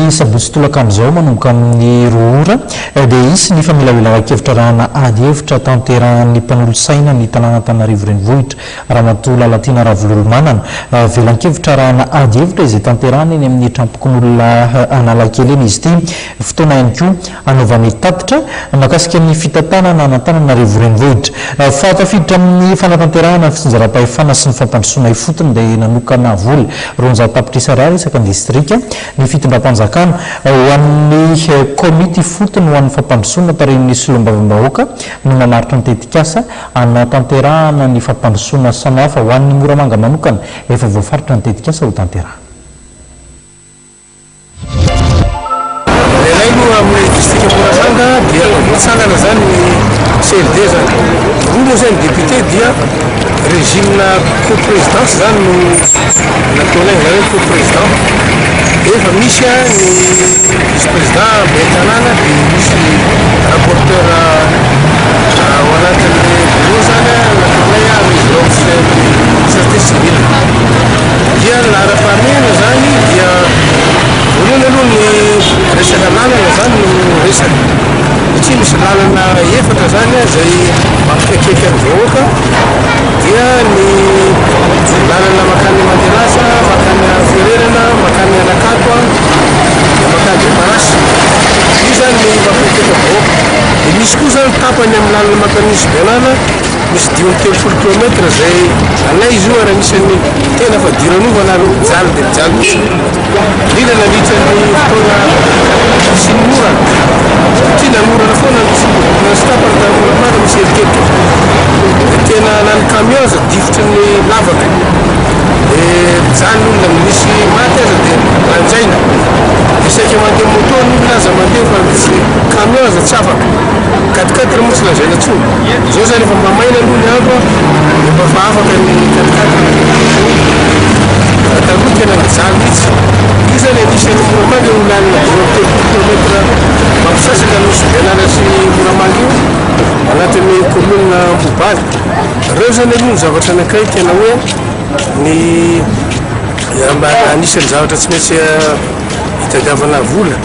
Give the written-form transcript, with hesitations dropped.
ny sabotsy tolaka amin'izao manomboka amin'ny roa ora dia isy ny familavilavakevitra rahana ady hevitra tanterahan'ny mpanolo saina ny tanàna Antananarivo renivohitra Ramatoa Lalatina Ravololomanana velan-kevitra rahana ady hevitra izay tanterahany eny amin'ny trampokon'olona Analakely eny izy ity fotoana ihany koa anaovany tatitra makasika amin'ny fitantanana Antananarivo renivohitra fa tafiditra amin'ny fanatanterahana fitsinjaram-pahefana sy ny fampandrosoana ifotony dia nanokana vola ronja tapitra isarary isaka distrika ny fitondram-panjakana ho an'ny komity fotony ho an'ny fampandrosoana tarehin'ny solombavam-bahoaka no mamaritra ny tetikasa anatanterahana ny fampandrosoana samihafa ho an'ny Moramanga manokana efa voafaritra ny tetikasa ho tanterahana. Amin'ny district Moramanga dia mitsangana zany CLD zany olo zany député dia régime co-présidence zany no nataonay zany co-président efa misy ny vice-président be-tanàna dia misy rapporteur ao anatin'ny bureau zany nataonay résidence société civile dia lara-pahamehana zany dia voalohany aloha ny resaka lalana zany no resaka satria misy lalana efatra zany zay mampikaikeky amin'ny vahoaka dia ny lalana makany Mandelasa, makany Fererana, makany Anakato dia makany Parasy io zany ny mampikaikeky amin'ny vahoaka dia misy koa zany tapany amin'ny lalana makany Isy-Benana misy 10 kilometra zay anay izy io ary anisan'ny tena fa diranova na mijaly dia mijaly mihitsy indrindra nandritra ny fotoana sy ny morana satria namorana foana na stapana tamoramana misy helikely dia tena nany camion za difitra ny lavaka dia mijaly olona misy maty aza dia ranjaina dia saika mandeha moto ny olona aza mandeha fa misy camion za tsy afaka 4x4 moa tsy lazaina tsony zao zany efa mamaina aloha ny andro efa fa afaka ny 4x4 taloha tena mijaly mihitsy io zany anisan'ny Moramanga io lalana 10 kilometra mampisasaka ny Isy-Benana sy Moramanga io anatin'ny commune Mbobaly reo zany aloha ny zavatra anankiray tena hoe ny anisan'ny zavatra tsy maintsy hitadiavana vola